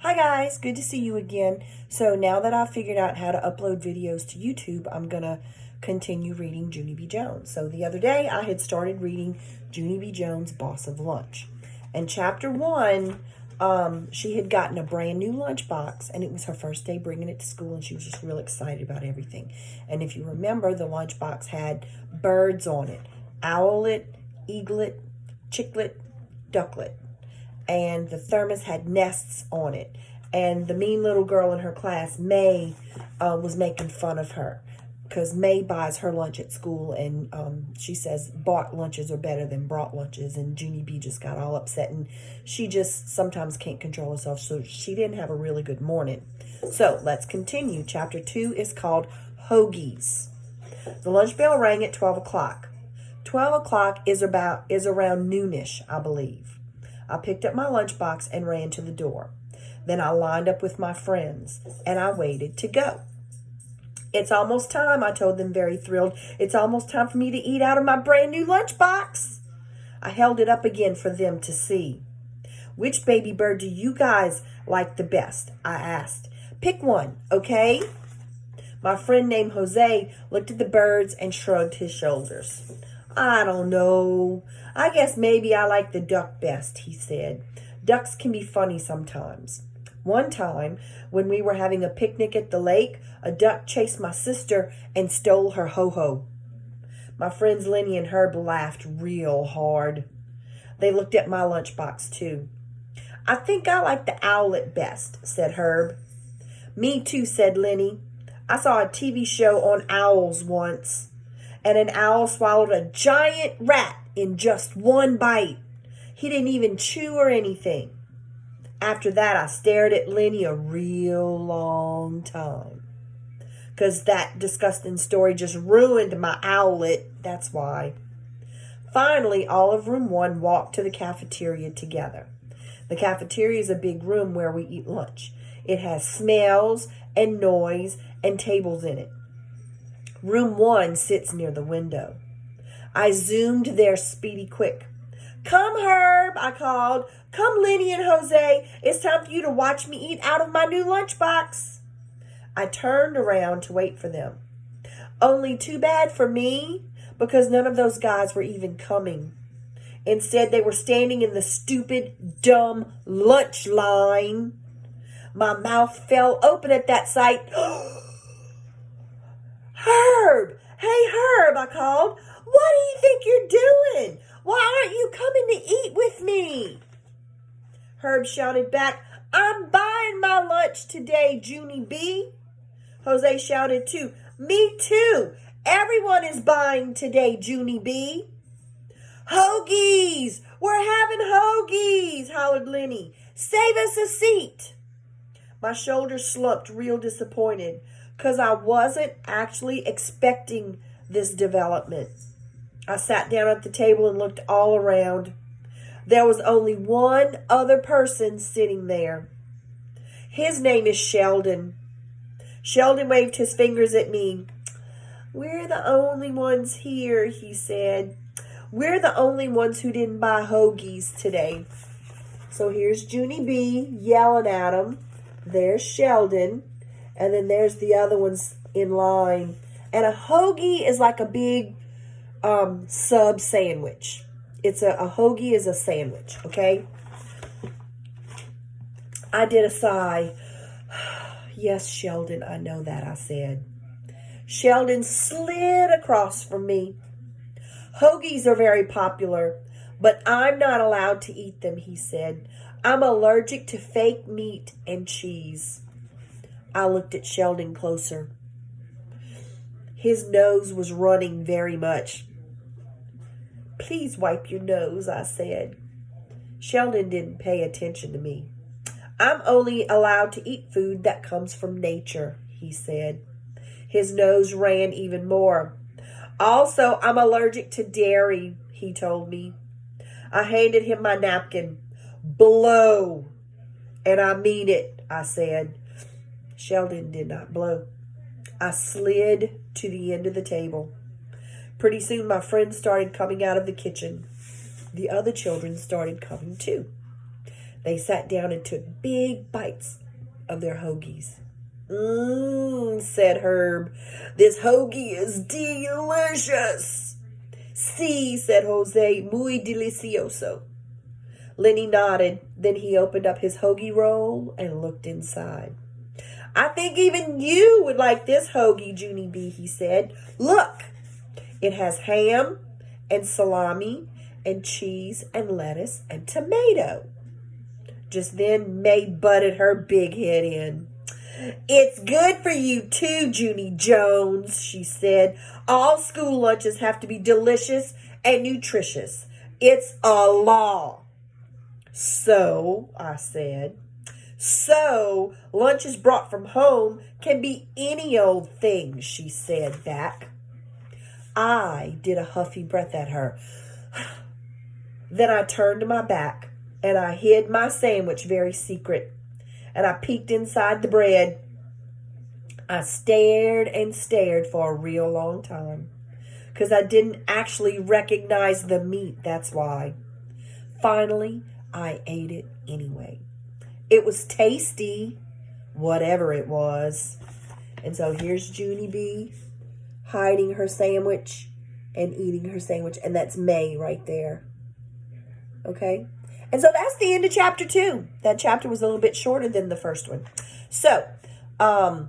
Hi guys, good to see you again. So now that I've figured out how to upload videos to YouTube, I'm going to continue reading Junie B. Jones. So the other day I had started reading Junie B. Jones' Boss of Lunch. And chapter 1, she had gotten a brand new lunchbox, and it was her first day bringing it to school, and she was just real excited about everything. And if you remember, the lunchbox had birds on it: owlet, eaglet, chicklet, ducklet. And the thermos had nests on it. And the mean little girl in her class, May, was making fun of her because May buys her lunch at school, and she says bought lunches are better than brought lunches. And Junie B just got all upset, and she just sometimes can't control herself, so she didn't have a really good morning. So let's continue. Chapter 2 is called Hoagies. The lunch bell rang at 12 o'clock. 12 o'clock is around noonish, I believe. I picked up my lunchbox and ran to the door. Then I lined up with my friends, and I waited to go. It's almost time, I told them, very thrilled. It's almost time for me to eat out of my brand new lunchbox. I held it up again for them to see. Which baby bird do you guys like the best? I asked. Pick one, okay? My friend named Jose looked at the birds and shrugged his shoulders. I don't know. I guess maybe I like the duck best, he said. Ducks can be funny sometimes. One time, when we were having a picnic at the lake, a duck chased my sister and stole her ho-ho. My friends Lenny and Herb laughed real hard. They looked at my lunchbox too. I think I like the owlet best, said Herb. Me too, said Lenny. I saw a TV show on owls once, and an owl swallowed a giant rat in just one bite. He didn't even chew or anything. After that, I stared at Lenny a real long time, because that disgusting story just ruined my owlet. That's why. Finally, all of room 1 walked to the cafeteria together. The cafeteria is a big room where we eat lunch. It has smells and noise and tables in it. Room 1 sits near the window. I zoomed there speedy quick. Come, Herb, I called. Come, Lenny and Jose. It's time for you to watch me eat out of my new lunchbox. I turned around to wait for them. Only too bad for me, because none of those guys were even coming. Instead, they were standing in the stupid, dumb lunch line. My mouth fell open at that sight. Herb! Hey, Herb, I called. What do you think you're doing? Why aren't you coming to eat with me? Herb shouted back, I'm buying my lunch today, Junie B. Jose shouted too, me too. Everyone is buying today, Junie B. Hoagies! We're having hoagies, hollered Lenny. Save us a seat. My shoulders slumped real disappointed, because I wasn't actually expecting this development. I sat down at the table and looked all around. There was only one other person sitting there. His name is Sheldon. Sheldon waved his fingers at me. We're the only ones here, he said. We're the only ones who didn't buy hoagies today. So here's Junie B yelling at him. There's Sheldon. And then there's the other ones in line. And a hoagie is like a big sub sandwich. It's a hoagie is a sandwich, okay? I did a sigh. Yes, Sheldon, I know that, I said. Sheldon slid across from me. Hoagies are very popular, but I'm not allowed to eat them, he said. I'm allergic to fake meat and cheese. I looked at Sheldon closer. His nose was running very much. Please wipe your nose, I said. Sheldon didn't pay attention to me. I'm only allowed to eat food that comes from nature, he said. His nose ran even more. Also, I'm allergic to dairy, he told me. I handed him my napkin. Blow. And I mean it, I said. Sheldon did not blow. I slid to the end of the table. Pretty soon my friends started coming out of the kitchen. The other children started coming too. They sat down and took big bites of their hoagies. Said Herb. This hoagie is delicious. Sí, said Jose. Muy delicioso. Lenny nodded. Then he opened up his hoagie roll and looked inside. I think even you would like this hoagie, Junie B., he said. Look, it has ham and salami and cheese and lettuce and tomato. Just then, May butted her big head in. It's good for you too, Junie Jones, she said. All school lunches have to be delicious and nutritious. It's a law. So, I said. So, lunches brought from home can be any old thing, she said back. I did a huffy breath at her. Then I turned my back and I hid my sandwich very secret. And I peeked inside the bread. I stared and stared for a real long time. Because I didn't actually recognize the meat, that's why. Finally, I ate it anyway. It was tasty, whatever it was. And so here's Junie B. hiding her sandwich and eating her sandwich. And that's May right there. Okay? And so that's the end of chapter 2. That chapter was a little bit shorter than the first one. So, I'm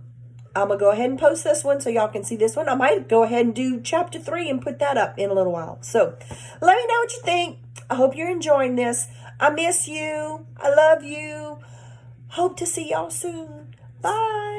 going to go ahead and post this one so y'all can see this one. I might go ahead and do chapter 3 and put that up in a little while. So, let me know what you think. I hope you're enjoying this. I miss you. I love you. Hope to see y'all soon. Bye.